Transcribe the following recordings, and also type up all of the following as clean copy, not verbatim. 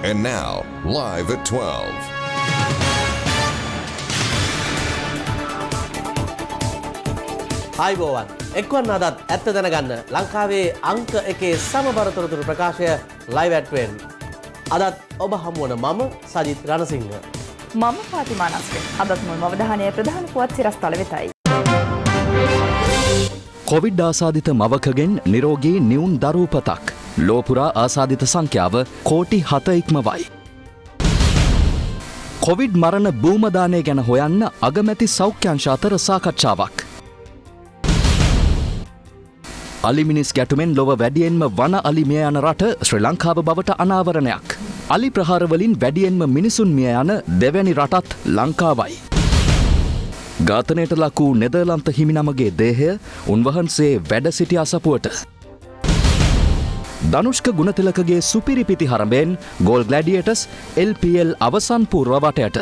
And now, live at 12. ආයුබෝවන් එක්වන්න අදත් ඇත්ත දැනගන්න ලංකාවේ අංක එකේ සමබර තොරතුරු ප්‍රකාශය live at 12. අදත් ඔබ හමුවන මම සජිත් රණසිංහ. මම ෆාතිමා නස්රින්. අදත් මුල්ම අවධානය ප්‍රධාන පුවත් සිරස්තල වෙතයි. කොවිඩ් ආසාදිත මවකගෙන් නිරෝගී නිවුන් දරූපතක්. ලෝපුරා ආසාදිත සංඛ්‍යාව කෝටි 7 ඉක්මවයි. කොවිඩ් මරණ භූමදානය ගැන හොයන්න අගමැති සෞඛ්‍යංශ අතර සාකච්ඡාවක්. අලිමිනිස් ගැටුමෙන් ලොව වැඩියෙන්ම වන අලි මිය යන රට ශ්‍රී ලංකාව බවට අනාවරණයක්. අලි ප්‍රහාරවලින් වැඩියෙන්ම මිනිසුන් මිය යන දෙවැනි රටත් ලංකාවයි. ඝාතනයට ලක් වූ නෙදර්ලන්ත හිමිනමගේ දේහය උන්වහන්සේ වැඩ සිටි අසපුවට. ධනුෂ්ක ගුණතිලකගේ සුපිරි පිතිහරඹෙන් ගෝල් ග්ලැඩියටර්ස් LPL අවසන් පූර්ව වටයට.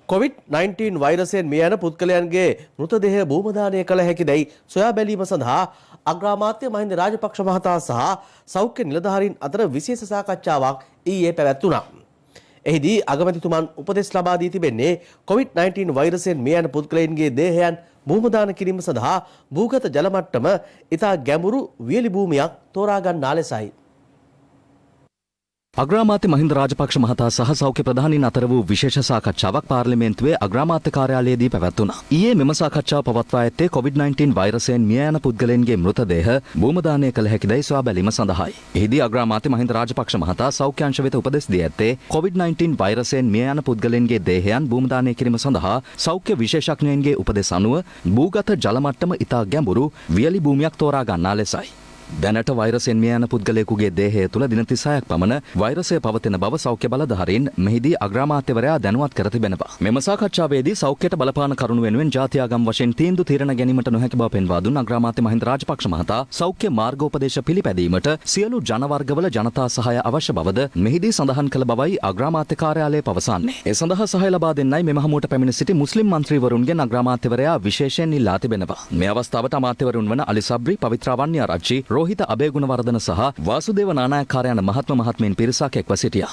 COVID-19 වෛරසයෙන් මිය යන පුද්ගලයන්ගේ මෘතදේහ භූමදානය කළ හැකි දැයි සොයා බැලීම සඳහා අග්‍රාමාත්‍ය මහින්ද රාජපක්ෂ මහතා සහ සෞඛ්‍ය නිලධාරීන් අතර විශේෂ සාකච්ඡාවක් ඊයේ පැවැත්වුණා. එහිදී අගමැතිතුමන් උපදෙස් ලබා දී තිබෙන්නේ COVID-19 වෛරසයෙන් මිය යන පුද්ගලයන්ගේ දේහයන් භූමදාන කිරීම සඳහා භූගත ජල මට්ටම ඉතා ගැඹුරු වියලි භූමියක් තෝරා ගන්නා ලෙසයි. අග්‍රාමාත්‍ය මහින්ද රාජපක්ෂ මහතා සහ සෞඛ්‍ය ප්‍රධානීන් අතර වූ විශේෂ සාකච්ඡාවක් පාර්ලිමේන්තුවේ අග්‍රාමාත්‍ය කාර්යාලයේදී පැවැත්වුණා. ඊයේ මෙම සාකච්ඡාව පවත්වා ඇත්තේ COVID-19 වෛරසයෙන් මිය යන පුද්ගලයන්ගේ මෘතදේහ භූමදානය කළ හැකිදැයි සොයා බැලීම සඳහායි. එහිදී අග්‍රාමාත්‍ය මහින්ද රාජපක්ෂ මහතා සෞඛ්‍ය අංශ වෙත උපදෙස් දී ඇත්තේ COVID-19 වෛරසයෙන් මිය යන පුද්ගලයන්ගේ දේහයන් භූමදානය කිරීම සඳහා සෞඛ්‍ය විශේෂඥයින්ගේ උපදෙස් අනුව භූගත ජල මට්ටම ඉතා ගැඹුරු වියලි භූමියක් තෝරා ගන්නා ලෙසයි. දැනට වෛරසෙන් මිය යන පුද්ගලයෙකුගේ දේහය තුළ දින 36ක් පමණ වෛරසය පවතින බව සෞඛ්‍ය බලධාරීන් මෙහිදී අග්‍රාමාත්‍යවරයා දැනුවත් කර තිබෙනවා. මෙම සාකච්ඡාවේදී සෞඛ්‍යයට බලපාන කරුණු වෙනුවෙන් ජාත්‍යාගම් වශයෙන් තීන්දුව తీරන ගැනීමට නොහැකි බව පෙන්වා දුන් අග්‍රාමාත්‍ය මහින්ද රාජපක්ෂ මහතා සෞඛ්‍ය මාර්ගෝපදේශ පිළිපැදීමට සියලු ජනවර්ගවල ජනතා සහාය අවශ්‍ය බවද මෙහිදී සඳහන් කළ බවයි අග්‍රාමාත්‍ය කාර්යාලය පවසන්නේ. ඒ සඳහා සහාය ලබා දෙන්නයි මෙම හමුවට පැමිණ සිටි මුස්ලිම් මන්ත්‍රීවරුන්ගෙන් අග්‍රාමාත්‍යවරයා විශේෂයෙන් ඉල්ලා තිබෙනවා. මේ අවස්ථාවට අමාත්‍යවරුන් වන අලි සබ්රි, පවිත්‍රාවන්‍ය ආරච්චි, රෝහිත අබේගුණවර්ධන සහ වාසුදේව නානායක්කාර යන මහත්ම මහත්මීන් පිරිසක් එක්ව සිටියා.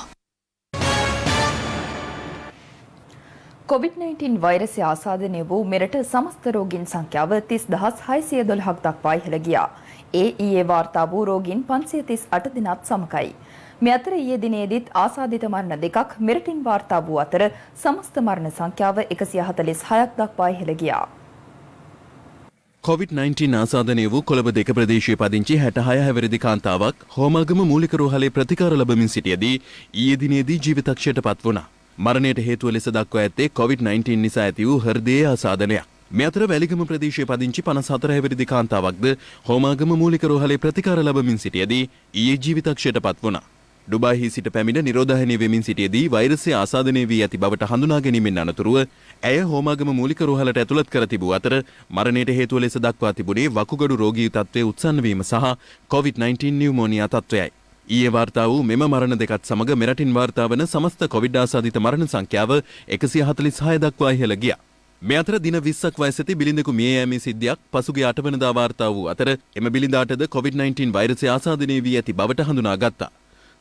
COVID-19 වෛරසය ආසාදනය වූ මෙරට සමස්ත රෝගීන් සංඛ්‍යාව 30,612ක් දක්වා ඉහළ ගියා. ඊයේ වාර්තා වූ රෝගීන් 538 දිනත් සමගයි. මේ අතර ඊයේ දිනේදීත් ආසාදිත මරණ දෙකක් මෙරටින් වාර්තා වූ අතර සමස්ත මරණ සංඛ්‍යාව 146ක් දක්වා ඉහළ ගියා. COVID-19 ආසාදනය වූ කොළඹ දෙක ප්‍රදේශයේ පදිංචි 66 හැවිරිදි කාන්තාවක් හෝමාගම මූලික රෝහලේ ප්‍රතිකාර ලබමින් සිටියදී ඊයේ දිනේදී ජීවිතක්ෂයට පත් වුණා. මරණයට හේතුව ලෙස දක්වා ඇත්තේ COVID-19 නිසා ඇති වූ හෘදයේ ආසාදනයක්. මේ අතර වැලිගම ප්‍රදේශයේ පදිංචි 54 හැවිරිදි කාන්තාවක්ද හෝමාගම මූලික රෝහලේ ප්‍රතිකාර ලබමින් සිටියදී ඊයේ ජීවිතක්ෂයට පත් වුණා. ඩුබායිහි සිට පැමිණ නිරෝධායනය වෙමින් සිටියදී වෛරසය ආසාදනය වී ඇති බවට හඳුනා ගැනීමෙන් අනතුරුව ඇය හෝමාගම මූලික රෝහලට ඇතුළත් කර තිබූ අතර මරණයට හේතුව ලෙස දක්වා තිබුණේ වකුගඩු රෝගී තත්ත්වයේ උත්සන්න වීම සහ COVID-19 නියුමෝනියා තත්ත්වයයි. ඊයේ වාර්තා වූ මෙම මරණ දෙකත් සමග මෙරටින් වාර්තා වන සමස්ත කොවිඩ් ආසාදිත මරණ සංඛ්‍යාව 146 දක්වා ඉහළ ගියා. මේ අතර දින 20ක් වයසැති බිලිඳෙකු මිය යාමේ සිද්ධියක් පසුගිය 8 වෙනිදා වාර්තා වූ අතර එම බිලිඳාටද COVID-19 වෛරසය ආසාදනය වී ඇති බවට හඳුනා ගත්තා.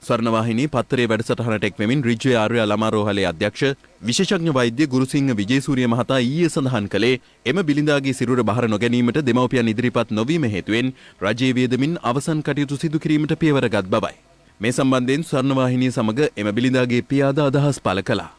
ස්වර්ණවාහිනී පත්තරේ වැඩසටහනට එක් වෙමින් රිජ්වේ ආර්ය ළමා රෝහලේ අධ්‍යක්ෂ විශේෂඥ වෛද්‍ය ගුරුසිංහ විජේසූරිය මහතා ඊයේ සඳහන් කළේ එම බිලිඳාගේ සිරුර බහර නොගැනීමට දෙමව්පියන් ඉදිරිපත් නොවීම හේතුවෙන් රජයේ වියදමින් අවසන් කටයුතු සිදු කිරීමට පියවරගත් බවයි. මේ සම්බන්ධයෙන් ස්වර්ණවාහිනිය සමග එම බිලිඳාගේ පියාද අදහස් පළ කළා.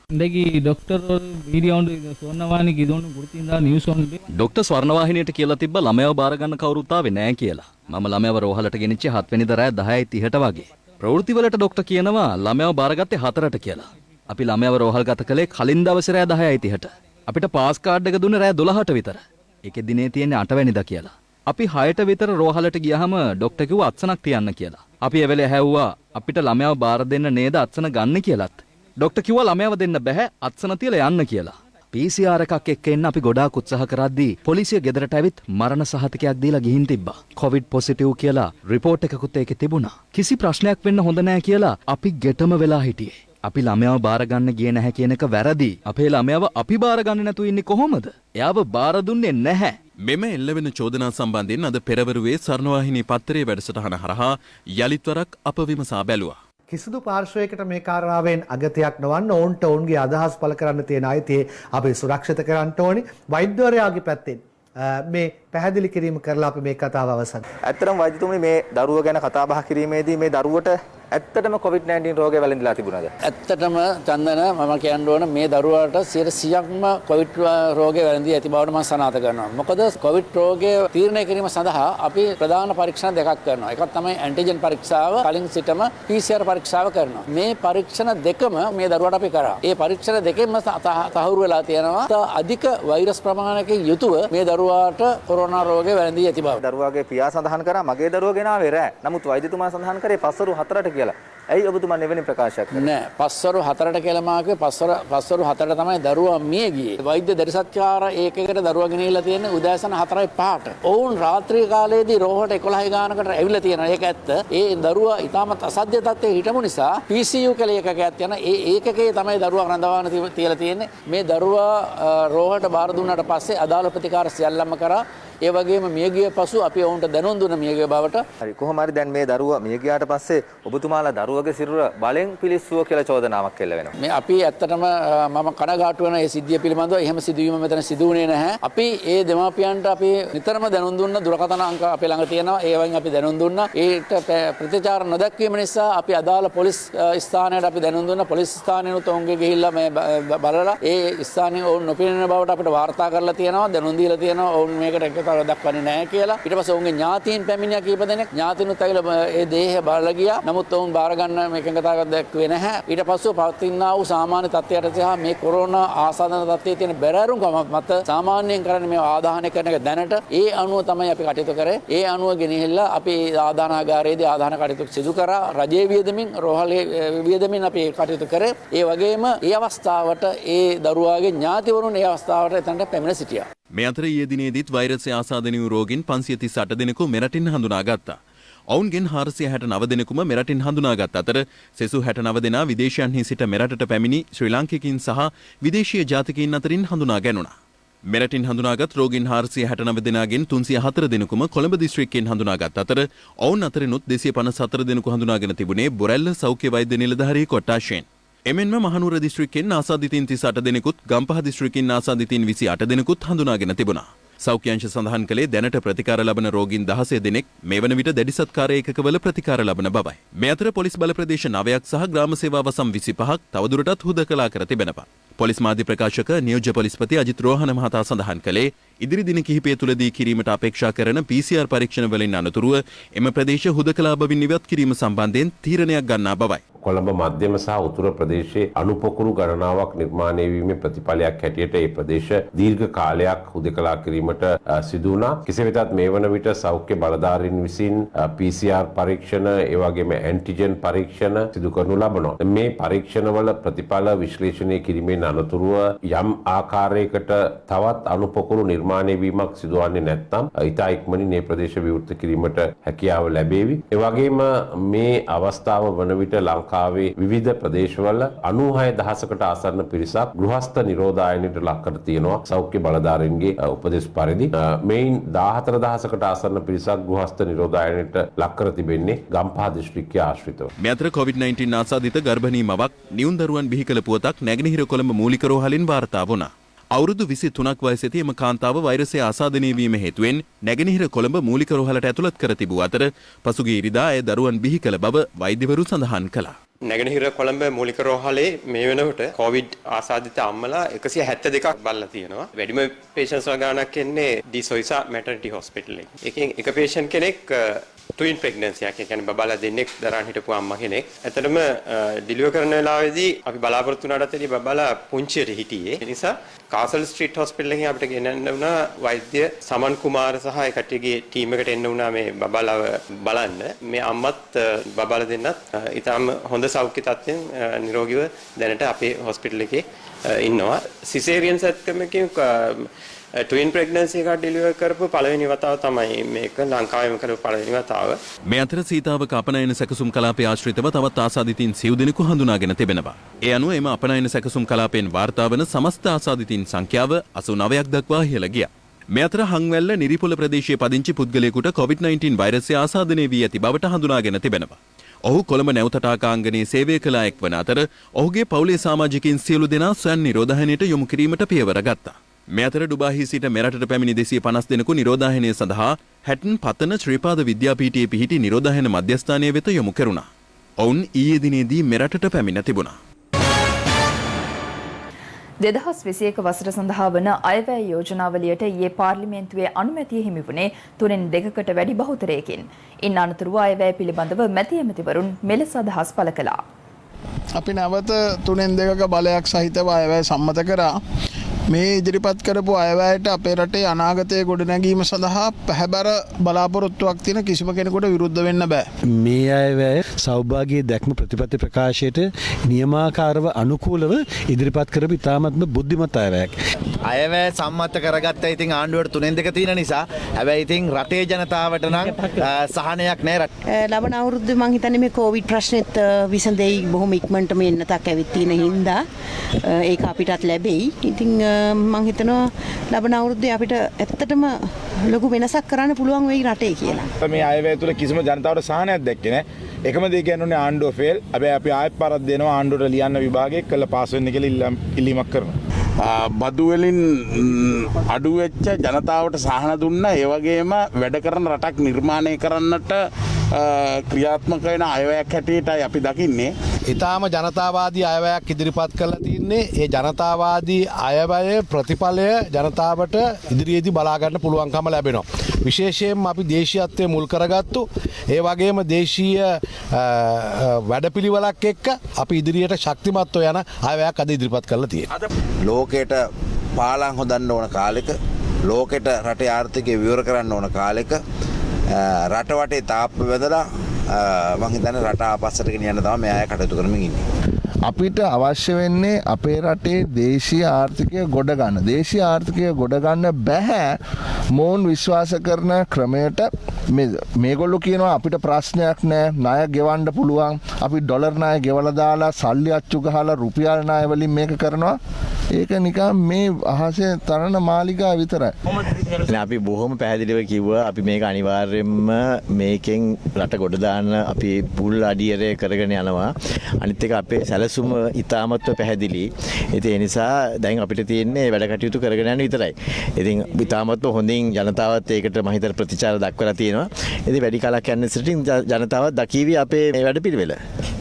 ඩොක්ටර් ස්වර්ණවාහිනියට කියලා තිබ්බ ළමයව බාර ගන්න කවුරුත් ආවේ නැහැ කියලා. මම ළමයව රෝහලට ගෙනිච්චේ 7 වෙනිදා රෑ 10:30ට වගේ. ප්‍රවෘත්තිවලට ඩොක්ටර් කියනවා ළමයව බාරගත්තේ 4ට කියලා. අපි ළමයව රෝහල්ගත කළේ කලින් දවසේ රෑ 10:30ට. අපිට පාස් කාඩ් එක දුන්නේ රෑ 12ට විතර. ඒකේ දිනේ තියෙන්නේ 8 වෙනිදා කියලා. අපි 6ට විතර රෝහලට ගියාම ඩොක්ටර් කිව්වා අත්සනක් තියන්න කියලා. අපි ඒ වෙලේ ඇහැව්වා අපිට ළමයව බාර දෙන්න නේද අත්සන ගන්න කියලාත්. ඩොක්ටර් කිව්වා ළමයව දෙන්න බෑ අත්සන තියලා යන්න කියලා. PCR එකක් එක්ක එන්න අපි ගොඩාක් උත්සාහ කරද්දී පොලිසිය ගෙදරට ඇවිත් මරණ සහතිකයක් දීලා ගිහින් තිබ්බා. කොවිඩ් පොසිටිව් කියලා රිපෝට් එකකුත් ඒකේ තිබුණා. කිසි ප්‍රශ්නයක් වෙන්න හොඳ නැහැ කියලා අපි ගෙටම වෙලා හිටියේ. අපි ළමයාව බාර ගන්න ගියේ නැහැ කියන එක වැරදි. අපේ ළමයාව අපි බාර ගන්නේ නැතුව ඉන්නේ කොහොමද? එයාව බාර දුන්නේ නැහැ. මෙම එල්ලවෙන චෝදනා සම්බන්ධයෙන් අද පෙරවරුවේ ස්වර්ණවාහිනී පත්තරයේ වැඩසටහන හරහා යළිත් වරක් අප විමසා බැලුවා. කිසිදු පාර්ශ්වයකට මේ කාරණාවෙන් අගතයක් නොවන්න ඔවුන්ට ඔවුන්ගේ අදහස් පළ කරන්න තියෙන අයිතිය අපි සුරක්ෂිත කරන්න ඕනේ. වෛද්‍යවරයාගේ පැත්තෙන් මේ පැහැදිලි කිරීම කරලා අපි මේ කතාව අවසන්. ඇත්තටම වෛද්‍යතුමනි මේ දරුව ගැන කතා බහ කිරීමේදී මේ දරුවට ඇත්තටම COVID-19 රෝගය වැළඳිලා තිබුණාද? ඇත්තටම චන්දන මම කියන්න ඕන මේ දරුවාට 100%ක්ම COVID රෝගය වැළඳී ඇති බවට මම සනාථ කරනවා. මොකද COVID රෝගය තීරණය කිරීම සඳහා අපි ප්‍රධාන පරීක්ෂණ දෙකක් කරනවා. එකක් තමයි ඇන්ටිජන් පරීක්ෂාව, කලින් සිටම PCR පරීක්ෂාව කරනවා. මේ පරීක්ෂණ දෙකම මේ දරුවාට අපි කරා. ඒ පරීක්ෂණ දෙකෙන්ම තහවුරු වෙලා තියෙනවා අධික වෛරස් ප්‍රමාණයකින් යුතුව මේ දරුවාට කොරෝනා රෝගය වැළඳී ඇති බව. දරුවාගේ පියා සඳහන් කරා මගේ දරුවා ගෙනාවේ රෑ. නමුත් වෛද්‍යතුමා සඳහන් කරේ පස්වරු 4ට කියලා. ඇයි ඔබතුමා එවැනි ප්‍රකාශයක් කරන්නේ? නෑ පස්වරු 4ට කියලා මාගේ පස්වරු 4ට තමයි දරුවා මිය ගියේ. වෛද්‍ය දරිසත්කාර ඒකයකට දරුවා ගෙනහිලා තියෙන්නේ උදෑසන 4:05ට. ඔවුන් රාත්‍රී කාලයේදී රෝහලට 11 ගානකට ඇවිල්ලා තියෙනවා. ඒක ඇත්ත. ඒ දරුවා ඉතාමත් අසාධ්‍ය තත්ත්වයේ හිටපු නිසා PCU කියලා එකකයක් යන ඒ ඒකකයේ තමයි දරුවා රඳවාන තියලා තියෙන්නේ. මේ දරුවා රෝහලට බාර දුන්නාට පස්සේ අදාළ ප්‍රතිකාර සියල්ලම කරා. ඒ වගේම මියගිය පසු අපි ඔවුන්ට දැනුම් දුන්න මියගිය බවට. හරි කොහොම හරි දැන් මේ දරුවා මිය ගියාට පස්සේ ඔබතුමාලා දරුවගේ සිරුර බලෙන් පිලිස්සුව කියලා චෝදනාවක් එල්ල වෙනවා. මේ අපි ඇත්තටම මම කනගාටු වෙන ඒ සිද්ධිය පිළිබඳව එහෙම සිදුවීම මෙතන සිදු වුණේ නැහැ. අපි ඒ දෙමාපියන්ට අපි නිතරම දැනුම් දුන්න දුරකථන අංක අපේ ළඟ තියෙනවා. ඒවෙන් අපි දැනුම් දුන්නා. ඒට ප්‍රතිචාර නොදැක්වීම නිසා අපි අදාළ පොලිස් ස්ථානයට අපි දැනුම් දුන්නා. පොලිස් ස්ථානයේත් ඔවුන්ගේ ගිහිල්ලා මේ බලලා ඒ ස්ථානයේ ඔවුන් නොපෙනෙන බවට අපිට වාර්තා කරලා තියෙනවා. දැනුම් දීලා තියෙනවා. ඔවුන් මේකට දක්වන්නේ නැහැ කියලා. ඊට පස්සේ ඔවුන්ගේ ඥාතීන් පැමිණියා කීප දෙනෙක්. ඥාතීනුත් ඇවිල්ලා ඒ දේහය බලලා ගියා. නමුත් ඔවුන් බාර ගන්න එකඟතාවයක් දැක්ුවේ නැහැ. ඊට පස්සේ පවතිනා වූ සාමාන්‍ය තත්ත්වයට සහ මේ කොරෝනා ආසාදන තත්ත්වයේ තියෙන බැරෑරුම්කම මත සාමාන්‍යයෙන් කරන්නේ මේ ආදාහනය කරන එක දැනට ඒ අනුව තමයි අපි කටයුතු කරේ. ඒ අනුව ගෙනහිල්ලා අපි ආදානාගාරයේදී ආදාන කටයුතු සිදු කරා. රජයේ වියදමින් රෝහලේ වියදමින් අපි කටයුතු කරේ. ඒ වගේම ඒ අවස්ථාවට ඒ දරුවාගේ ඥාතිවරුන් ඒ අවස්ථාවට එතනට පැමිණ සිටියා. මේ අතර ඊයේ දිනේදීත් වෛරසය ආසාදනය වූ රෝගීන් 538 දෙනෙකු මෙරටින් හඳුනාගත්තා. ඔවුන්ගෙන් 469 දෙනෙකුම මෙරටින් හඳුනාගත් අතර සෙසු 69 දෙනා විදේශයන්හි සිට මෙරටට පැමිණි ශ්‍රී ලාංකිකයින් සහ විදේශීය ජාතිකයින් අතරින් හඳුනා ගැනුණා. මෙරටින් හඳුනාගත් රෝගීන් 469 දෙනාගෙන් 304 දෙනෙකුම කොළඹ දිස්ත්‍රික්කයෙන් හඳුනාගත් අතර ඔවුන් අතරිනුත් 254 දෙනෙකු හඳුනාගෙන තිබුණේ බොරැල්ල සෞඛ්‍ය වෛද්‍ය නිලධාරී කොට්ටාශයෙන්. එමෙන්ම මහනුවර දිස්ත්‍රික්කයෙන් ආසාදිතයින් 38 දෙනෙකුත් ගම්පහ දිස්ත්‍රික්කයෙන් ආසාදිතයින් 28 දෙනෙකුත් හඳුනාගෙන තිබුණා. සෞඛ්‍ය අංශ සඳහන් කළේ දැනට ප්‍රතිකාර ලබන රෝගීන් 16 දෙනෙක් මේ වන විට දැඩි සත්කාර ඒකකවල ප්‍රතිකාර ලබන බවයි. මේ අතර පොලිස් බල ප්‍රදේශ 9ක් සහ ග්‍රාම සේවා වසම් 25ක් තවදුරටත් හුදකලා කර තිබෙනවා. පොලිස් මාධ්‍ය ප්‍රකාශක නියෝජ්‍ය පොලිස්පති අජිත් රෝහණ මහතා සඳහන් කළේ ඉදිරි දින කිහිපය තුළදී කිරීමට අපේක්ෂා කරන PCR පරීක්ෂණ වලින් අනතුරුව එම ප්‍රදේශ හුදකලා බවින් ඉවත් කිරීම සම්බන්ධයෙන් තීරණයක් ගන්නා බවයි. කොළඹ මධ්‍යම සහ උතුර ප්‍රදේශයේ අනුපොකුරු ගණනාවක් නිර්මාණය වීමේ ප්‍රතිඵලයක් හැටියට මේ ප්‍රදේශ දීර්ඝ කාලයක් හුදකලා කිරීමට සිදු වුණා. කෙසේ වෙතත් මේ වන විට සෞඛ්‍ය බලධාරීන් විසින් PCR පරීක්ෂණ ඒ වගේම ඇන්ටිජන් පරීක්ෂණ සිදු කරනු ලබනවා. මේ පරීක්ෂණවල ප්‍රතිඵල විශ්ලේෂණය කිරීමෙන් අනතුරුව යම් ආකාරයකට තවත් අනුපොකුරු නිර්මාණය වීමක් සිදුවන්නේ නැත්නම් ඉතා ඉක්මනින් මේ ප්‍රදේශ විවෘත කිරීමට හැකියාව ලැබේවි. ඒ වගේම මේ අවස්ථාව වන විට ලංකාවේ විවිධ ප්‍රදේශවල 96,000කට ආසන්න පිරිසක් ගෘහස්ත නිරෝධායනයට ලක් කර තියෙනවා සෞඛ්‍ය බලධාරීන්ගේ උපදෙස් පරිදි. මෙයින් 14,000කට ආසන්න පිරිසක් ගෘහස්ත නිරෝධායනයට ලක් කර තිබෙන්නේ ගම්පහ දිස්ත්‍රික්කයේ ආශ්‍රිතව. මේ අතර COVID-19 ආසාදිත ගර්භණී මවක් නියුන් දරුවන් බිහි කළ පුවතක් නැගෙනහිර කොළඹ මූලික රෝහලින් වාර්තා වුණා. අවුරුදු 23ක් වයසේදී එම කාන්තාව වෛරසය ආසාදනය වීම හේතුවෙන් නැගෙනහිර කොළඹ මූලික රෝහලට ඇතුළත් කර තිබූ අතර පසුගිය ඉරිදා ඒ දරුවන් බිහි කළ බව වෛද්‍යවරු සඳහන් කළා. නැගෙනහිර කොළඹ මූලික රෝහලේ මේ වෙනකොට කොවිඩ් ආසාදිත අම්මලා 172ක් බලලා තියෙනවා. වැඩිම පේෂන්ට්ස් ගානක් එන්නේ ඩී සොයිසා මැටර්නිටි හොස්පිටල් එකේ. එකෙන් එක පේෂන්ට් කෙනෙක් ට්වින් ප්‍රෙග්නන්සි එකක්. ඒ කියන්නේ බබාලා දෙන්නෙක් දරන් හිටපු අම්මා කෙනෙක්. ඇත්තටම ඩිලිවර් කරන වෙලාවේදී අපි බලාපොරොත්තු වුණාට වැඩිය බබාලා පුංචියට හිටියේ. ඒ නිසා කාසල් ස්ට්‍රීට් හොස්පිටල් එකෙන් අපිට ගෙනන්න වුණා වෛද්‍ය සමන් කුමාර සහ ඒ කට්ටියගේ ටීම් එකට එන්න වුණා මේ බබාලාව බලන්න. මේ අම්මත් බබාලා දෙන්නත් ඊටාම හොඳ සෞඛ්‍ය තත්ත්වයෙන් නිරෝගීව දැනට අපේ හොස්පිටල් එකේ ඉන්නවා. සිසේරියන් සත්කමකින් ට්වින් ප්‍රෙග්නන්සි එකක් ඩෙලිවර් කරපු පළවෙනි වතාව තමයි මේක ලංකාවේම කරපු පළවෙනි වතාව. මේ අතර සීතාවක අපනයන සැකසුම් කලාපයේ ආශ්‍රිතව තවත් ආසාදිතයින් 7 දෙනෙකු හඳුනාගෙන තිබෙනවා. ඒ අනුව එම අපනයන සැකසුම් කලාපයෙන් වාර්තා වන සමස්ත ආසාදිතයින් සංඛ්‍යාව 89ක් දක්වා ඉහළ ගියා. මේ අතර හංවැල්ල නිරිපොළ ප්‍රදේශයේ පදිංචි පුද්ගලයෙකුට COVID-19 වෛරසය ආසාදනය වී ඇති බවට හඳුනාගෙන තිබෙනවා. ඔහු කොළඹ නැවතටාකාංගනයේ සේවය කළ එක් වන අතර ඔහුගේ පවුලේ සමාජිකින් සියලු දෙනා ස්වයං නිරෝධායනයට යොමු කිරීමට පියවර ගත්තා. මේ අතර ඩුබායිහි සිට මෙරටට පැමිණි 250 දෙනෙකු නිරෝධායනය සඳහා හැටන් පතන ශ්‍රීපාද විද්‍යාපීඨයේ පිහිටි නිරෝධායන මධ්‍යස්ථානය වෙත යොමු කෙරුණා. ඔවුන් ඊයේ දිනේදී මෙරටට පැමිණ තිබුණා. 2021 වසර සඳහා වන අයවැය යෝජනාවලියට ඊයේ පාර්ලිමේන්තුවේ අනුමැතිය හිමි වුණේ 3/2කට වැඩි බහුතරයකින්. ඉන් අනතුරුව අයවැය පිළිබඳව මැති ඇමතිවරුන් මෙලෙස අදහස් පළ කළා. අපි නැවත 3/2ක බලයක් සහිතව අයවැය සම්මත කරා. මේ ඉදිරිපත් කරපු අයවැයට අපේ රටේ අනාගතයේ ගොඩනැගීම සඳහා පැහැබර බලාපොරොත්තුවක් තියෙන කිසිම කෙනෙකුට විරුද්ධ වෙන්න බෑ. මේ අයවැය සෞභාග්‍ය දැක්ම ප්‍රතිපත්ති ප්‍රකාශයට නියමාකාරව අනුකූලව ඉදිරිපත් කරපු ඉතාමත්ම බුද්ධිමත් අයවැයක්. අයවැය සම්මත කරගත්තා ඉතින් ආණ්ඩුවට 3/2 තියෙන නිසා. හැබැයි ඉතින් රටේ ජනතාවට නම් සහනයක් නැහැ. ලබන අවුරුද්දේ මං හිතන්නේ මේ කොවිඩ් ප්‍රශ්නෙත් විසඳෙයි බොහොම ඉක්මනට මේ එන්නතක් ඇවිත් තියෙන හින්දා ඒක අපිටත් ලැබෙයි. ඉතින් මං හිතනවා ලබන අවුරුද්දේ අපිට ඇත්තටම ලොකු වෙනසක් කරන්න පුළුවන් වෙයි රටේ කියලා. මේ අයවැය තුල කිසිම ජනතාවට සහනයක් දැක්කේ නැහැ. එකම දේ කියන්නේ ආණ්ඩුව ෆේල්. හැබැයි අපි ආයෙත් පාරක් දෙනවා ආණ්ඩුවට ලියන්න විභාගයේ කළ පාස් වෙන්න කියලා ඉල්ලීමක් කරනවා. බදු වලින් අඩු වෙච්ච ජනතාවට සහන දුන්නා. ඒ වගේම වැඩ කරන රටක් නිර්මාණය කරන්නට ක්‍රියාත්මක වෙන අයවැයක් හැටියටයි අපි දකින්නේ. ඊටාම ජනතාවාදී අයවැයක් ඉදිරිපත් කරලා තින්නේ. ඒ ජනතාවාදී අයවැය ප්‍රතිඵලය ජනතාවට ඉදිරියේදී බලා ගන්න පුළුවන්කම ලැබෙනවා. විශේෂයෙන්ම අපි දේශීයත්වයේ මුල් කරගත්තු ඒ වගේම දේශීය වැඩපිළිවෙලක් එක්ක අපි ඉදිරියට ශක්තිමත්ව යන අයවැයක් අද ඉදිරිපත් කරලා තියෙනවා. ලෝකයට පාලම් හොදන්න ඕන කාලෙක ලෝකෙට රටේ ආර්ථිකය විවර කරන්න ඕන කාලෙක රට වටේ තාප්ප වැදලා මං හිතන්නේ රට ආපස්සට ගෙනියන්න තමයි මේ අය කටයුතු කරමින් ඉන්නේ. අපිට අවශ්‍ය වෙන්නේ අපේ රටේ දේශීය ආර්ථිකය ගොඩ ගන්න. දේශීය ආර්ථිකය ගොඩ ගන්න බෑ මොවුන් විශ්වාස කරන ක්‍රමයට. මේගොල්ලෝ කියනවා අපිට ප්‍රශ්නයක් නෑ ණය ගෙවන්න පුළුවන්. අපි ඩොලර් ණය ගෙවලා දාලා සල්ලි අච්චු ගහලා රුපියල් ණය වලින් මේක කරනවා. ඒක නිකන් මේ අහසේ තරණ මාලිගා විතරයි. අපි බොහොම පැහැදිලිව කිව්වා අපි මේක අනිවාර්යයෙන්ම මේකෙන් රට ගොඩ දාන්න අපි පුල් අඩියරේ කරගෙන යනවා. අනිත් එක අපේ සැලසුම ඉතාමත්ව පැහැදිලි. ඉතින් ඒ නිසා දැන් අපිට තියෙන්නේ වැඩ කටයුතු කරගෙන යන්න විතරයි. ඉතින් ඉතාමත්ව හොඳින් ජනතාවත් ඒකට මම හිතන ප්‍රතිචාර දක්වලා තියෙනවා. ඉතින් වැඩි කාලයක් යන ඉස්සරටින් ජනතාව දකීවි අපේ වැඩ පිළිවෙල.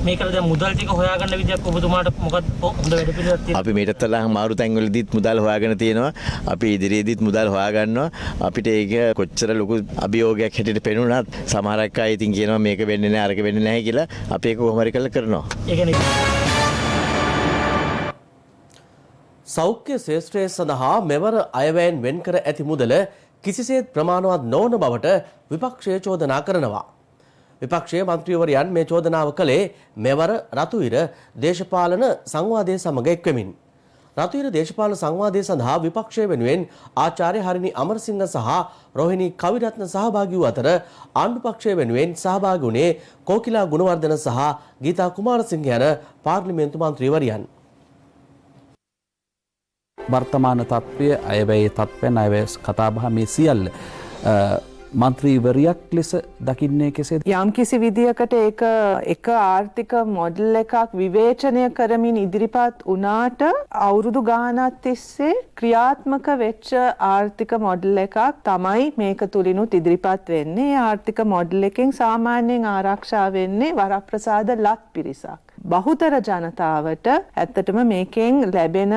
මේකට දැන් මුදල් ටික හොයාගන්න විදියක් ඔබතුමාට මොකක්ද හොඳ වැඩ පිළිවෙලක් තියෙනවා? අපි මේකට තරම් මාරු තැන්වලදීත් මුදල් හොයාගෙන තියෙනවා. අපි ඉදිරියේදීත් මුදල් හොයාගන්නවා. අපිට ඒක කොච්චර ලොකු අභියෝගයක් හැටියට පෙනුනත් සමහරක් අය ඉතින් කියනවා මේක වෙන්නේ නැහැ අරක වෙන්නේ නැහැ කියලා. අපි ඒක කොහොම හරි කරනවා. සෞඛ්‍ය ශේෂ්ත්‍රය සඳහා මෙවර අයවැයෙන් වෙන් කර ඇති මුදල කිසිසේත් ප්‍රමාණවත් නොවන බවට විපක්ෂය චෝදනා කරනවා. විපක්ෂයේ මන්ත්‍රීවරයන් මේ චෝදනාව කළේ මෙවර රතුයිර දේශපාලන සංවාදයේ සමග එක්වෙමින්. රතුයිර දේශපාලන සංවාදයේ සඳහා විපක්ෂය වෙනුවෙන් ආචාර්ය හරිනි අමරසිංහ සහ රෝහිණී කවිරත්න සහභාගී වූ අතර ආණ්ඩු පක්ෂය වෙනුවෙන් සහභාගී වුණේ කෝකිලා ගුණවර්ධන සහ ගීතා කුමාරසිංහ යන පාර්ලිමේන්තු මන්ත්‍රීවරයන්. වර්තමාන තත්ත්වය අයවැයේ තත්ත්වයන් අයවැය කතාබහ මේ සියල්ල මන්ත්‍රීවරයක් ලෙස දකින්නේ කෙසේද? යම්කිසි විදියකට ඒක එක ආර්ථික මොඩල් එකක් විවේචනය කරමින් ඉදිරිපත් වුණාට අවුරුදු ගානක් තිස්සේ ක්‍රියාත්මක වෙච්ච ආර්ථික මොඩල් එකක් තමයි මේක තුලිනුත් ඉදිරිපත් වෙන්නේ. ආර්ථික මොඩල් එකෙන් සාමාන්‍යයෙන් ආරක්ෂා වෙන්නේ වරප්‍රසාද ලත් පිරිසක්. බහුතර ජනතාවට ඇත්තටම මේකෙන් ලැබෙන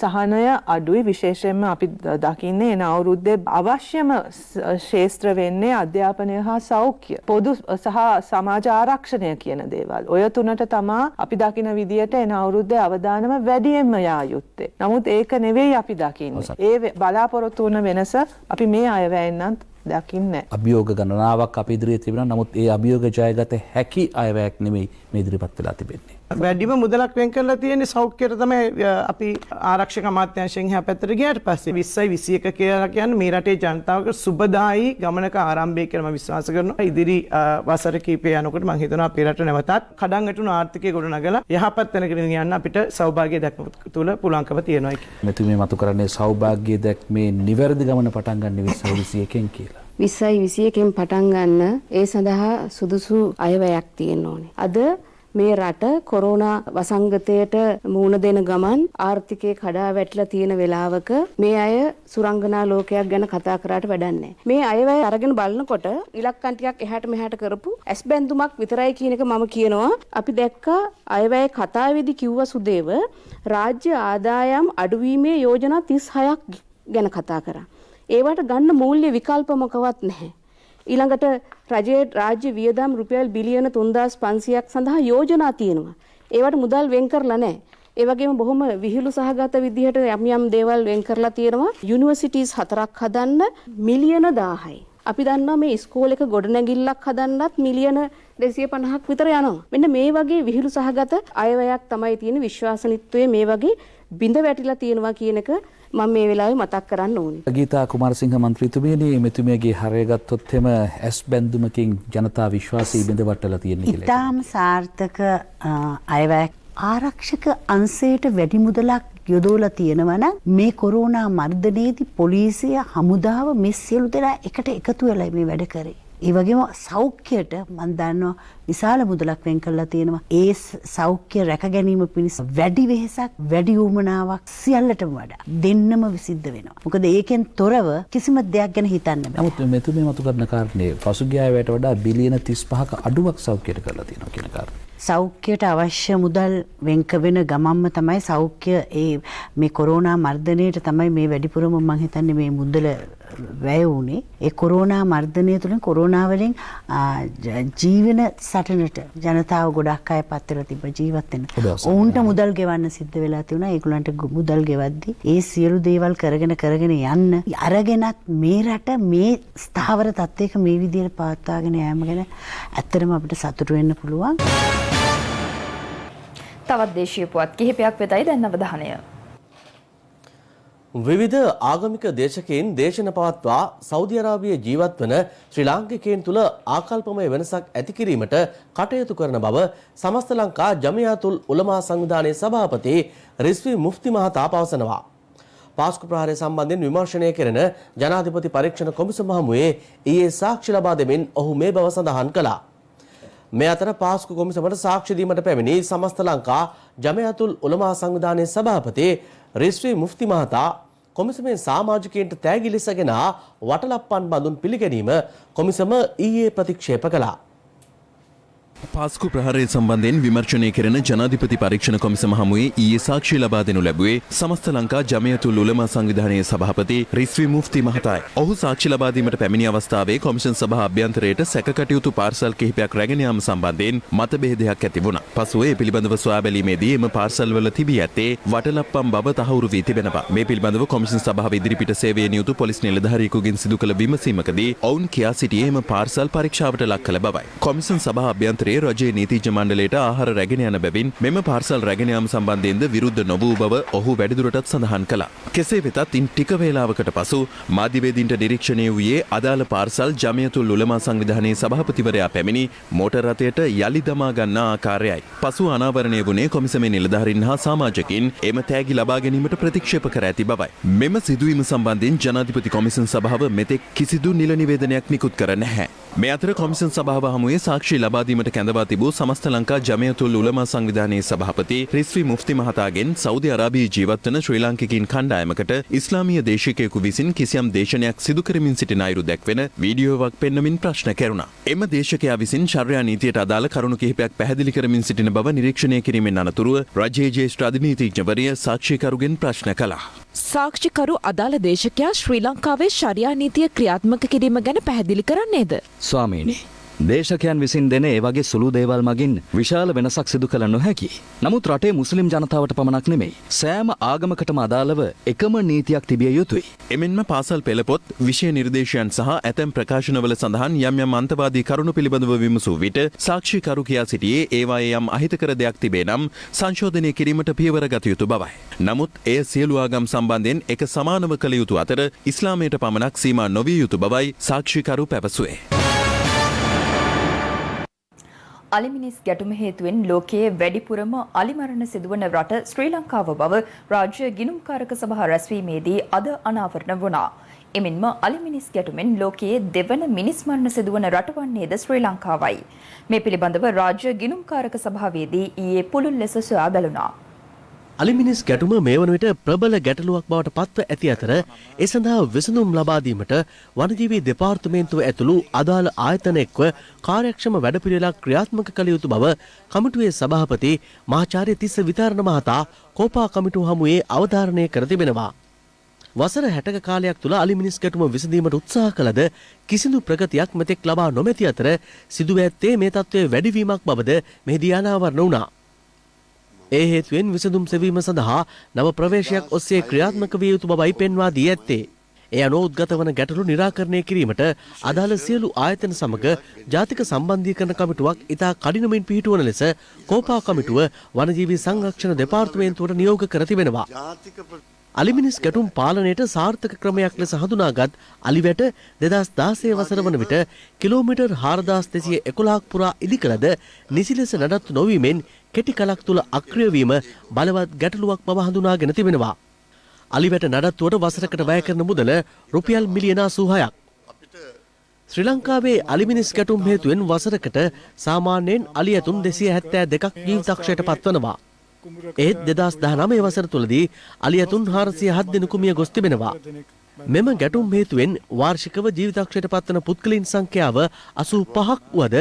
සහනය අඩුයි. විශේෂයෙන්ම අපි දකින්නේ එන අවුරුද්දේ අවශ්‍යම ශේෂ්ත්‍ර වෙන්නේ අධ්‍යාපනය හා සෞඛ්‍ය, පොදු සහ සමාජ ආරක්ෂණය කියන දේවල්. ඔය තුනට තමා අපි දකින විදියට එන අවුරුද්දේ අවදානම වැඩියෙන්ම යා යුත්තේ. නමුත් ඒක නෙවෙයි අපි දකින්නේ. ඒ බලාපොරොත්තු වන වෙනස අපි මේ අයවැයෙන්නම් දකින්නේ. අභියෝග ගණනාවක් අපි ඉදිරියේ තිබෙනවා. නමුත් ඒ අභියෝග ජයගත හැකි අයවැයක් නෙමෙයි මේ ඉදිරිපත් වෙලා තිබෙන්නේ. වැඩිම මුදලක් වෙන් කරලා තියෙන්නේ සෞඛ්‍යයට තමයි අපි ආරක්ෂක අමාත්‍යාංශයෙන් එහා පැත්තට ගියාට පස්සේ 20යි 21 කියලා කියන්නේ මේ රටේ ජනතාවගේ සුබදායි ගමනක ආරම්භය කියලා මම විශ්වාස කරනවා. ඉදිරි වසර කිහිපය යනකොට මම හිතනවා අපේ රට නැවතත් කඩන් වැටුණු ආර්ථිකය ගොඩනගලා යහපත් තැනකට යන්න අපිට සෞභාග්‍ය දැක්ම තුල පුළුවන්කම තියෙනවා කියලා. මෙතුමිය මතු කරන්නේ සෞභාග්‍ය දැක්මේ නිවැරදි ගමන පටන් ගන්න 2021 කියලා. 2021 පටන් ගන්න ඒ සඳහා සුදුසු අයවැයක් තියෙන්න ඕනේ. අද මේ රට කොරෝනා වසංගතයට මුහුණ දෙන ගමන් ආර්ථිකයේ කඩා වැටලා තියෙන වෙලාවක මේ අය සුරංගනා ලෝකයක් ගැන කතා කරාට වැඩක් නැහැ. මේ අයවැය අරගෙන බලනකොට ඉලක්කම් ටිකක් එහාට මෙහාට කරපු ඇස් බැඳුමක් විතරයි කියන එක මම කියනවා. අපි දැක්කා අයවැය කතාවේදී කිව්ව සුදේව රාජ්‍ය ආදායම් අඩුවීමේ යෝජනා 36ක් ගැන කතා කරා. ඒවට ගන්න මූල්‍ය විකල්ප මොකවත් නැහැ. ඊළඟට රජයේ රාජ්‍ය වියදම් රුපියල් බිලියන 3500ක් සඳහා යෝජනා තියෙනවා. ඒවට මුදල් වෙන් කරලා නැහැ. ඒ වගේම බොහොම විහිළු සහගත විදිහට යම් යම් දේවල් වෙන් කරලා තියෙනවා. යුනිවර්සිටිස් 4ක් හදන්න මිලියන 1000යි. අපි දන්නවා මේ ඉස්කෝලේක ගොඩනැගිල්ලක් හදන්නත් මිලියන 250ක් විතර යනවා. මෙන්න මේ වගේ විහිළු සහගත අයවැයක් තමයි තියෙන. විශ්වාසනීයත්වයේ මේ වගේ බිඳ වැටිලා තියෙනවා කියන එක මම මේ වෙලාවේ මතක් කරන්න ඕනේ. ගීතා කුමාරසිංහ මන්ත්‍රීතුමියනි මෙතුමියගේ හරය ගත්තොත් එම ඇස් බැඳුමකින් ජනතා විශ්වාසය බිඳ වටලා තියෙන කියලා. ඉතාම සාර්ථක අයවැයක් ආරක්ෂක අංශයට වැඩි මුදලක් යොදවලා තියෙනවා නම් මේ කොරෝනා මර්ධනයේදී පොලිසිය හමුදාව මේ සියලු දෙනා එකට එකතු වෙලා මේ වැඩ කරේ. ඒ වගේම සෞඛ්‍යයට මම දන්නවා විශාල මුදලක් වෙන් කරලා තියෙනවා. ඒ සෞඛ්‍ය රැක ගැනීම පිණිස වැඩි වෙහෙසක් වැඩි උවමනාවක් සියල්ලටම වඩා දෙන්නම සිද්ධ වෙනවා. මොකද ඒකෙන් තොරව කිසිම දෙයක් ගැන හිතන්න බෑ. නමුත් මෙතුමිය මතු කරන කාරණේ පසුගිය අයවට වඩා බිලියන 35ක අඩුවක් සෞඛ්‍යයට කරලා තියෙනවා කියන කාරණේ. සෞඛ්‍යයට අවශ්‍ය මුදල් වෙන්ක වෙන ගමන්ම තමයි සෞඛ්‍ය මේ කොරෝනා මර්ධනයට තමයි මේ වැඩිපුරම මම හිතන්නේ මේ මුදල වැය වුණේ. ඒ කොරෝනා මර්ධනය තුළින් කොරෝනා වලින් ජීවන සටනට ජනතාව ගොඩක් අය පත් වෙලා තිබ්බ ජීවත් වෙන. ඔවුන්ට මුදල් ගෙවන්න සිද්ධ වෙලා තිබුණා. ඒගොල්ලන්ට මුදල් ගෙවද්දි ඒ සියලු දේවල් කරගෙන යන්න අරගෙනත් මේ රට මේ ස්ථාවර තත්ත්වයක මේ විදිහට පවත්වාගෙන යාම ගැන ඇත්තටම අපිට සතුටු වෙන්න පුළුවන්. තවත් දේශීය පුවත් කිහිපයක් වෙතයි දැන් අවධානය. විවිධ ආගමික දේශකයන් දේශන පවත්වා සෞදි අරාබියේ ජීවත් වන ශ්‍රී ලාංකිකයන් තුළ ආකල්පමය වෙනසක් ඇති කිරීමට කටයුතු කරන බව සමස්ත ලංකා ජමියාතුල් උලමා සංවිධානයේ සභාපති රිස්වි මුෆ්ති මහතා පවසනවා. පාස්කු ප්‍රහාරය සම්බන්ධයෙන් විමර්ශනය කෙරෙන ජනාධිපති පරීක්ෂණ කොමිසම හමුවේ ඊයේ සාක්ෂි ලබා දෙමින් ඔහු මේ බව සඳහන් කළා. මේ අතර පාස්කු කොමිසමට සාක්ෂි දීමට පැමිණි සමස්ත ලංකා ජමියාතුල් උලමා සංවිධානයේ සභාපති රිස්වි මුෆ්ති මහතා කොමිසමේ සමාජිකයන්ට තෑගි ලෙසගෙන වටලප්පන් බඳුන් පිළිගැනීම කොමිසම ඊයේ ප්‍රතික්ෂේප කළා. පාස්කු ප්‍රහාරය සම්බන්ධයෙන් විමර්ශනය කෙරෙන ජනාධිපති පරීක්ෂණ කොමිසම හමුවේ ඊයේ සාක්ෂි ලබා දෙනු ලැබුවේ සමස්ත ලංකා ජමියතුල් උලමා සංවිධානයේ සභාපති රිස්වි මුෆ්ති මහතායි. ඔහු සාක්ෂි ලබා දීමට පැමිණි අවස්ථාවේ කොමිෂන් සභා අභ්‍යන්තරයට සැකකටයුතු පාර්සල් කිහිපයක් රැගෙන යාම සම්බන්ධයෙන් මතභේදයක් ඇති වුණා. පසුව ඒ පිළිබඳව සොයා බැලීමේදී එම පාර්සල්වල තිබී ඇත්තේ වටලප්පම් බව තහවුරු වී තිබෙනවා. මේ පිළිබඳව කොමිෂන් සභාව ඉදිරිපිට සේවයේ නියුතු පොලිස් නිලධාරියෙකුගෙන් සිදු කළ විමසීමකදී ඔවුන් කියා සිටියේ එම පාර්සල් පරීක්ෂාවට ලක් කළ බවයි. කොමිෂන් සභා අභ්‍යන්තරයේ රජයේ නීතිඥ මණ්ඩලයට ආහාර රැගෙන යන බැවින් මෙම පාර්සල් රැගෙන යාම සම්බන්ධයෙන්ද විරුද්ධ නොවූ බව ඔහු වැඩිදුරටත් සඳහන් කළා. කෙසේ වෙතත් ඉන් ටික වේලාවකට පසු මාධ්‍යවේදීන්ට නිරීක්ෂණය වූයේ අදාළ පාර්සල් ජමියතුල් උලමා සංවිධානයේ සභාපතිවරයා පැමිණි මෝටර් රථයට යලි දමා ගන්නා ආකාරයයි. පසු අනාවරණය වුණේ කොමිසමේ නිලධාරීන් හා සමාජිකින් එම තෑගි ලබා ගැනීමට ප්‍රතික්ෂේප කර ඇති බවයි. මෙම සිදුවීම සම්බන්ධයෙන් ජනාධිපති කොමිසම් සභාව මෙතෙක් කිසිදු නිල නිවේදනයක් නිකුත් කර නැහැ. මේ අතර කොමිසම් සභාව හමුවේ සාක්ෂි ලබා දීමට කැඳවා තිබූ සමස්ත ලංකා ජමියතුල් උලමා සංවිධානයේ සභාපති රිස්වි මුෆ්ති මහතාගෙන් සෞදි අරාබියේ ජීවත් වන ශ්‍රී ලාංකිකයින් කණ්ඩායමකට ඉස්ලාමීය දේශිකයෙකු විසින් කිසියම් දේශනයක් සිදු කරමින් සිටින අයුරු දැක්වෙන වීඩියෝවක් පෙන්වමින් ප්‍රශ්න කෙරුණා. එම දේශකයා විසින් ශර්යා නීතියට අදාළ කරුණු කිහිපයක් පැහැදිලි කරමින් සිටින බව නිරීක්ෂණය කිරීමෙන් අනතුරුව රජයේ ජ්‍යෙෂ්ඨ අධිනීතිඥවරිය සාක්ෂිකරුගෙන් ප්‍රශ්න කළා. සාක්ෂිකරු අදාළ දේශකයා ශ්‍රී ලංකාවේ ශරියා නීතිය ක්‍රියාත්මක කිරීම ගැන පැහැදිලි කරන්නේද? ස්වාමීනි, දේශකයන් විසින් දෙන ඒ වගේ සුළු දේවල් මගින් විශාල වෙනසක් සිදු කළ නොහැකි. නමුත් රටේ මුස්ලිම් ජනතාවට පමණක් නෙමෙයි සෑම ආගමකටම අදාළව එකම නීතියක් තිබිය යුතුයි. එමෙන්ම පාසල් පෙළපොත් විෂය නිර්දේශයන් සහ ඇතැම් ප්‍රකාශනවල සඳහන් යම් යම් අන්තවාදී කරුණු පිළිබඳව විමසූ විට සාක්ෂිකරු කියා සිටියේ ඒවායේ යම් අහිතකර දෙයක් තිබේ නම් සංශෝධනය කිරීමට පියවර ගත යුතු බවයි. නමුත් එය සියලු ආගම් සම්බන්ධයෙන් එක සමානව කළ යුතු අතර ඉස්ලාමයට පමණක් සීමා නොවිය යුතු බවයි සාක්ෂිකරු පැවසුවේ. අලිමිනිස් ගැටුම හේතුවෙන් ලෝකයේ වැඩිපුරම අලිමරණ සිදුවන රට ශ්‍රී ලංකාව බව රාජ්‍ය ගිණුම්කාරක සභා රැස්වීමේදී අද අනාවරණ වුණා. එමෙන්ම අලිමිනිස් ගැටුමෙන් ලෝකයේ දෙවන මිනිස් මරණ සිදුවන රට වන්නේද ශ්‍රී ලංකාවයි. මේ පිළිබඳව රාජ්‍ය ගිණුම්කාරක සභාවේදී ඊයේ පුළුල් ලෙස සොයා බැලුණා. අලිමිනිස් ගැටුම මේ වන විට ප්‍රබල ගැටලුවක් බවට පත්ව ඇති අතර ඒ සඳහා විසඳුම් ලබා දීමට වනජීවී දෙපාර්තමේන්තුව ඇතුළු අදාළ ආයතන එක්ව කාර්යක්ෂම වැඩපිළිවෙලක් ක්‍රියාත්මක කළ යුතු බව කමිටුවේ සභාපති මහාචාර්ය තිස්ස විතාරණ මහතා කෝපා කමිටුව හමුවේ අවධාරණය කර තිබෙනවා. වසර 60ක කාලයක් තුළ අලිමිනිස් ගැටුම විසඳීමට උත්සාහ කළද කිසිදු ප්‍රගතියක් මෙතෙක් ලබා නොමැති අතර සිදුව ඇත්තේ මේ තත්ත්වයේ වැඩිවීමක් බවද මෙහිදී අනාවරණ වුණා. ඒ හේතුවෙන් විසඳුම් සෙවීම සඳහා නව ප්‍රවේශයක් ඔස්සේ ක්‍රියාත්මක විය යුතු බවයි පෙන්වා දී ඇත්තේ. එය අනෝද්ගත වන ගැටලු නිරාකරණය කිරීමට අදාළ සියලු ආයතන සමග ජාතික සම්බන්ධීකරණ කමිටුවක් ඉතා කඩිනමින් පිහිටුවන ලෙස කෝපා කමිටුව වනජීවී සංරක්ෂණ දෙපාර්තමේන්තුවට නියෝග කර තිබෙනවා. අලිමිනිස් ගැටුම් පාලනයට සාර්ථක ක්‍රමයක් ලෙස හඳුනාගත් අලිවැට 2016 වසර වන විට කිලෝමීටර් 4211ක් පුරා ඉදිකළද නිසි ලෙස නඩත්තු නොවීමෙන් කෙටි කලක් තුළ අක්‍රිය වීම බලවත් ගැටලුවක් බව හඳුනාගෙන තිබෙනවා. අලිවැට නඩත්තුවට වසරකට වැය කරන මුදල රුපියල් මිලියන 86ක්. ශ්‍රී ලංකාවේ අලිමිනිස් ගැටුම් හේතුවෙන් වසරකට සාමාන්‍යයෙන් අලි ඇතුන් 272ක් ජීවිතක්ෂයට පත්වනවා. ඒත් 2019 වසර තුලදී අලි ඇතුන් 407 දෙනෙකු මිය ගොස් තිබෙනවා. මෙම ගැටුම් හේතුවෙන් වාර්ෂිකව ජීවිතක්ෂයට පත්වන පුද්ගලයන් සංඛ්‍යාව 85ක් වුවද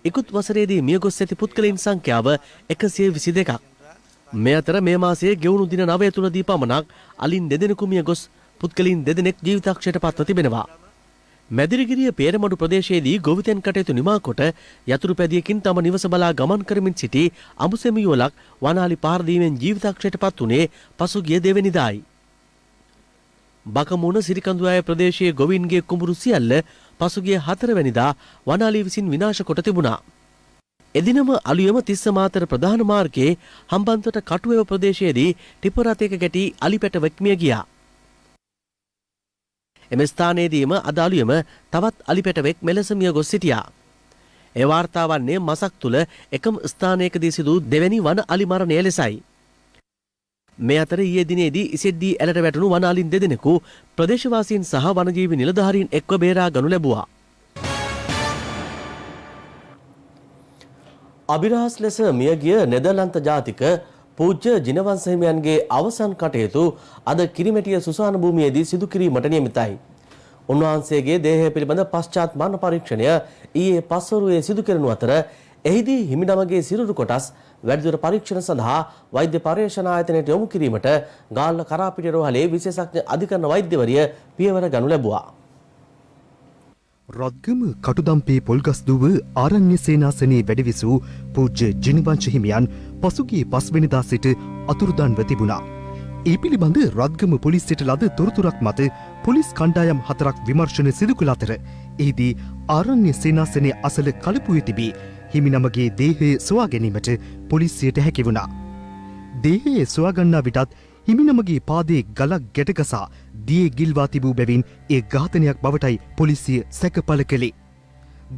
ඉකුත් වසරේදී මිය ගොස් ඇති පුද්ගලයන් සංඛ්‍යාව 122ක්. මේ අතර මේ මාසයේ ගෙවුණු දින 9 තුලදී පමණක් අලින් 2 දෙනෙකු මිය ගොස් පුද්ගලයන් 2 දෙනෙක් ජීවිතක්ෂයට පත්ව තිබෙනවා. මැදිරිගිරිය පේරමඩු ප්‍රදේශයේදී ගොවිතැන් කටයුතු නිමා කොට යතුරු පැදියකින් තම නිවස බලා ගමන් කරමින් සිටි අඹුසෙමියෝලක් වනාලි පාර දීමෙන් ජීවිතක්ෂයට පත් වුණේ පසුගිය දෙවැනිදායි. බකමුණ සිරිකඳුආය ප්‍රදේශයේ ගොවින්ගේ කුඹුරු සියල්ල පසුගිය 4 වෙනිදා වනාලි විසින් විනාශ කොට තිබුණා. එදිනම අලුයම තිස්ස මාතර ප්‍රධාන මාර්ගයේ හම්බන්තොට කටුවැව ප්‍රදේශයේදී ටිපර් රථයක ගැටි අලි පැට වැක්මිය ගියා. එම ස්ථානයේදීම අද අලුයම තවත් අලි පැටවෙක් මෙලෙස මිය ගොස් සිටියා. ඒ වාර්තා වන්නේ මසක් තුල එකම ස්ථානයකදී සිදු දෙවැනි වන අලි මරණය ලෙසයි. මේ අතර ඊයේ දිනේදී ඉසෙද්දී ඇලට වැටුණු වන අලින් 2 දෙනෙකු ප්‍රදේශවාසීන් සහ වනජීවි නිලධාරීන් එක්ව බේරා ගනු ලැබුවා. අභිරහස් ලෙස මියගිය නෙදර්ලන්ත ජාතික පූජ්‍ය ජිනවංශ හිමියන්ගේ අවසන් කටයුතු අද කිරිමැටිය සුසාන භූමියේදී සිදු කිරීමට නියමිතයි. උන්වහන්සේගේ දේහය පිළිබඳ පශ්චාත් මරණ පරීක්ෂණය ඊයේ පස්වරුවේ සිදු කරනු අතර එහිදී හිමිනමගේ සිරුරු කොටස් වැඩිදුර පරීක්ෂණ සඳහා වෛද්‍ය පර්යේෂණ ආයතනයට යොමු කිරීමට ගාල්ල කරාපිටිය රෝහලේ විශේෂඥ අධිකරණ වෛද්‍යවරිය පියවර ගනු ලැබුවා. රත්ගම කටුදම්පේ පොල්ගස්දුව ආරණ්‍ය සේනාසනයේ වැඩවිසූ පූජ්‍ය ජිනවංශ හිමියන් පසුගිය 5 වෙනිදා සිට අතුරුදන්ව තිබුණා. ඒ පිළිබඳ රත්ගම පොලිසියට ලද තොරතුරක් මත පොලිස් කණ්ඩායම් 4ක් විමර්ශන සිදු කළ අතර එහිදී ආරණ්‍ය සේනාසනයේ අසල කලපුවේ තිබී හිමිනමගේ දේහය සොයා ගැනීමට පොලිසියට හැකි වුණා. දේහය සොයාගන්නා විටත් හිමිනමගේ පාදයේ ගලක් ගැටගසා දියේ ගිල්වා තිබූ බැවින් ඒ ඝාතනයක් බවටයි පොලිසිය සැකපල කළේ.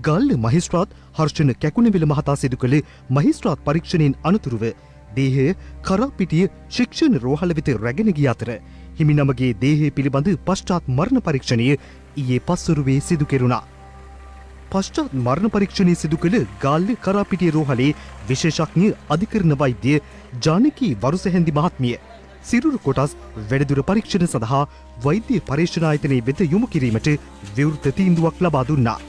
ගල්ල මහේස්ත්‍රාත් හර්ෂණ කැකුණවිල මහතා සිදු කළ මහේස්ත්‍රාත් පරීක්ෂණයෙන් අනතුරුව දේහය කරාපිටිය ශික්ෂණ රෝහල වෙත රැගෙන ගිය අතර හිමිනමගේ දේහය පිළිබඳ පශ්චාත් මරණ පරීක්ෂණය ඊයේ පස්වරුවේ සිදු කෙරුණා. පශ්චාත් මරණ පරීක්ෂණය සිදු කළ ගාල්ල කරාපිටිය රෝහලේ විශේෂඥ අධිකරණ වෛද්‍ය ජානකී වරුසැහැන්දි මහත්මිය සිරුරු කොටස් වැඩිදුර පරීක්ෂණ සඳහා වෛද්‍ය පරීක්ෂණ ආයතනයේ වෙත යොමු කිරීමට විවෘත තීන්දුවක් ලබා දුන්නා.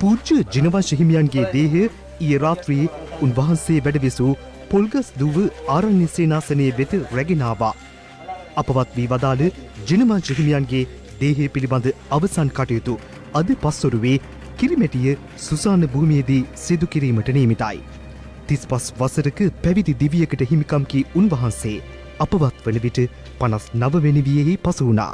පූජ්‍ය ජිනවංශ හිමියන්ගේ දේහය ඊයේ රාත්‍රියේ උන්වහන්සේ වැඩවිසූ පොල්ගස්දුව ආරණ්‍ය සේනාසනයේ වෙත රැගෙන ආවා. අපවත් වී වදාළ ජිනවංශ හිමියන්ගේ දේහය පිළිබඳ අවසන් කටයුතු අද පස්වරුවේ කිරිමැටිය සුසාන භූමියේදී සිදු කිරීමට නියමිතයි. 35 වසරක පැවිදි දිවියකට හිමිකම් කී උන්වහන්සේ අපවත් වන විට 59 වෙනි වියෙහි පසු වුණා.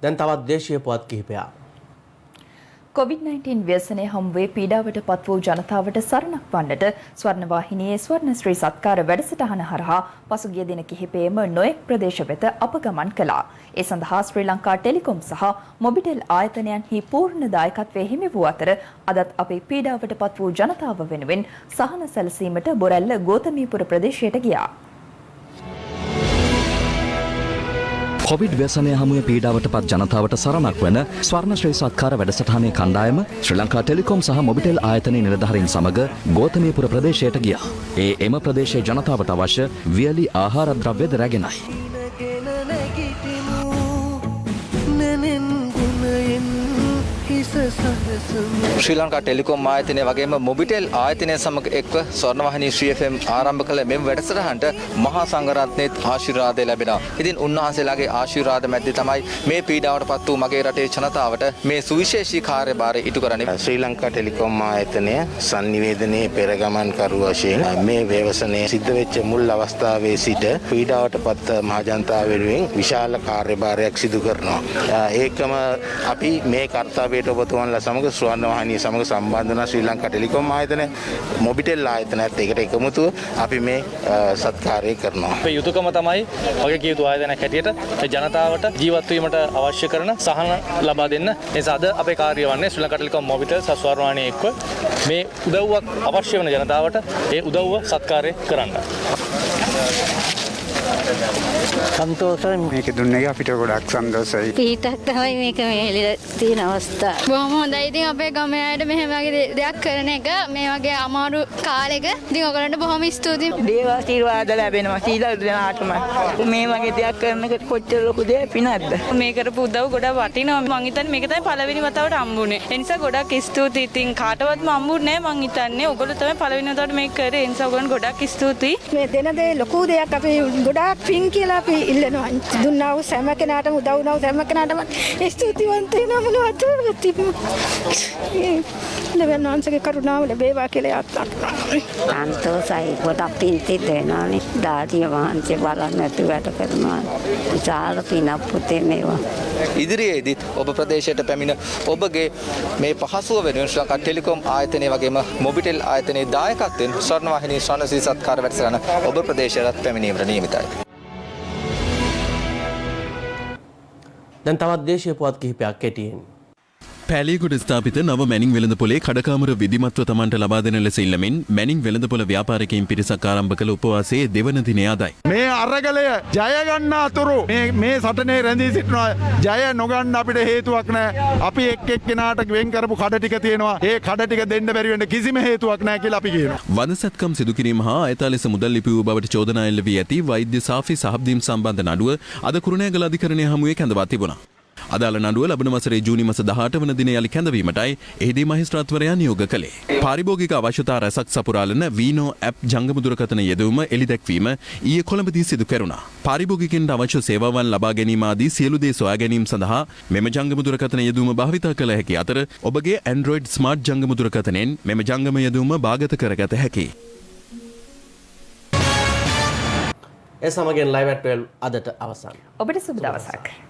දැන් තවත් දේශීය පුවත් කිහිපයක්. COVID-19 ව්‍යසනය හමුවේ පීඩාවට පත් වූ ජනතාවට සරණක් වන්නට ස්වර්ණවාහිනියේ ස්වර්ණශ්‍රී සත්කාර වැඩසටහන හරහා පසුගිය දින කිහිපයේම නොයෙක් ප්‍රදේශ වෙත අපගමන් කළා. ඒ සඳහා ශ්‍රී ලංකා ටෙලිකොම් සහ මොබිටෙල් ආයතනයන්හි පූර්ණ දායකත්වයේ හිමි වූ අතර අදත් අපේ පීඩාවට පත් වූ ජනතාව වෙනුවෙන් සහන සැලසීමට බොරැල්ල ගෝතමීපුර ප්‍රදේශයට ගියා. කොවිඩ් ව්‍යසනය හමුවේ පීඩාවට පත් ජනතාවට සරණක් වන ස්වර්ණ ශ්‍රී සත්කාර වැඩසටහනේ කණ්ඩායම ශ්‍රී ලංකා ටෙලිකොම් සහ මොබිටෙල් ආයතනයේ නිලධාරීන් සමග ගෝතමීපුර ප්‍රදේශයට ගියා. එම ප්‍රදේශයේ ජනතාවට අවශ්‍ය වියලි ආහාර ද්‍රව්‍යද රැගෙනයි. ශ්‍රී ලංකා ටෙලිකොම් ආයතනය වගේම මොබිටෙල් ආයතනය සමග එක්ව ස්වර්ණවාහිනී ශ්‍රී FM ආරම්භ කළ මෙම වැඩසටහනට මහා සංඝරත්නයේත් ආශිර්වාදය ලැබෙනවා. ඉතින් උන්වහන්සේලාගේ ආශිර්වාද මැද්දේ තමයි මේ පීඩාවට පත් වූ මගේ රටේ ජනතාවට මේ සුවිශේෂී කාර්යභාරය ඉටු කරන්නේ. ශ්‍රී ලංකා ටෙලිකොම් ආයතනය sannivedanයේ පෙරගමන් කරු වශයෙන් මේ ව්‍යවසනය සිද්ධ වෙච්ච මුල් අවස්ථාවේ සිට පීඩාවට පත් මහජනතාව වෙනුවෙන් විශාල කාර්යභාරයක් සිදු කරනවා. ඒකම අපි මේ කාර්යයට ඔබතුමන්ලා සමග ස්වර්ණවාහිනිය සමග සම්බන්ධ වන ශ්‍රී ලංකා ටෙලිකොම් ආයතනය මොබිටෙල් ආයතනයත් එකට එකමුතුව අපි මේ සත්කාරය කරනවා. අපේ යුතුයකම තමයි වගේ යුතු ආයතනයක් හැටියට ජනතාවට ජීවත් වීමට අවශ්‍ය කරන සහන ලබා දෙන්න. ඒ නිසා අද අපේ කාර්යය වන්නේ ශ්‍රී ලංකා ටෙලිකොම් මොබිටෙල් සහ ස්වර්ණවාහිනිය එක්ව මේ උදව්වක් අවශ්‍ය වෙන ජනතාවට ඒ උදව්ව සත්කාරය කරන්න. සන්තෝෂයි මේක දුන්නේ අපිට ගොඩක් සන්තෝෂයි. පීටක් තමයි මේක මේ එළිය තියෙන අවස්ථාව. බොහොම හොඳයි. ඉතින් අපේ ගමේ අයට මෙහෙම වගේ දෙයක් කරන එක මේ වගේ අමාරු කාලෙක ඉතින් ඔයගලන්ට බොහොම ස්තුතියි. දේව ආශිර්වාද ලැබෙනවා සීලා දෙනාටම. මේ වගේ දෙයක් කරන එක කොච්චර ලොකු දෙයක් පිනක්ද? මේ කරපු උදව් ගොඩක් වටිනවා. මං හිතන්නේ මේක තමයි පළවෙනි වතාවට හම්බුනේ. ඒ නිසා ගොඩක් ස්තුතියි. ඉතින් කාටවත්ම හම්බුනේ නැහැ මං හිතන්නේ. ඔයගොල්ලෝ තමයි පළවෙනි වතාවට මේක කරේ. ඒ නිසා ඔයගොල්ලන්ට ගොඩක් ස්තුතියි. මේ දෙන දේ ලොකු දෙයක් අපි ගොඩාක් පින් කියලා අපි ඉල්ලනවා. දුන්නා වූ සෑම කෙනාටම උදව් වුණා වූ සෑම කෙනාටම ස්තුතිවන්ත වෙනවා මොනවද දෙවියන් වහන්සේගේ කරුණාව ලැබේවා කියලා යාත්‍රා කරනවා. සන්තෝෂයි ගොඩක් පින් තිදෙනවානේ. දාතිය වහන්සේ බලන්න නැති වැඩ කරනවා. විශාල පිනක් පුතේ මේවා. ඉදිරියේදීත් ඔබ ප්‍රදේශයට පැමිණ ඔබගේ මේ පහසුව වෙනුවෙන් ශ්‍රී ලංකා ටෙලිකොම් ආයතනය වගේම මොබිටෙල් ආයතනයේ දායකත්වයෙන් ස්වර්ණවාහිනී ස්වර්ණශ්‍රී සත්කාර වැඩසටහන ඔබ ප්‍රදේශයට පැමිණීමට නියමිතයි. දැන් තවත් දේශීය පුවත් කිහිපයක් කෙටියෙන්. පැලියගොඩ ස්ථාපිත නව මැනින් වෙළඳපොලේ කඩකාමර විධිමත්ව තමන්ට ලබා දෙන ලෙස ඉල්ලමින් මැනින් වෙළඳපොළ ව්‍යාපාරිකයින් පිරිසක් ආරම්භ කළ උපවාසයේ දෙවන දිනය අදයි. මේ අරගලය ජය ගන්න අතුරු මේ සටනේ රැඳී සිටිනවා. ජය නොගන්න අපිට හේතුවක් නැහැ. අපි එක් එක්කෙනාට වෙන් කරපු කඩ ටික තියෙනවා. ඒ කඩ ටික දෙන්න බැරි වෙන්න කිසිම හේතුවක් නැහැ කියලා අපි කියනවා. වදසත්කම් සිදු කිරීම හා අයථා ලෙස මුදල් ලිපි වූ බවට චෝදනා එල්ල වී ඇති වෛද්‍ය සාෆි සහබ්දීම් සම්බන්ධ නඩුව අද කුරුණෑගල අධිකරණය හමුවේ කැඳවා තිබුණා. අදාළ නඩුව ලබන වසරේ ජූනි මාස 18 වන දින යලි කැඳවීමටයි එහිදී මහේස්ත්‍රාත්වරයා නියෝග කළේ. පාරිභෝගික අවශ්‍යතා රැසක් සපුරාලන වීනෝ ඇප් ජංගම දුරකථන යෙදවීම එළිදැක්වීම ඊයේ කොළඹදී සිදු කෙරුණා. පාරිභෝගිකයන්ට අවශ්‍ය සේවාවන් ලබා ගැනීම ආදී සියලු දේ සොයා ගැනීම සඳහා මෙම ජංගම දුරකථන යෙදවීම භාවිතා කළ හැකි අතර ඔබගේ Android ස්මාර්ට් ජංගම දුරකථනයෙන් මෙම ජංගම යෙදවීම භාගත කරගත හැකියි. ඒ සමගින් live at 12 අදට අවසන්. ඔබට සුබ දවසක්.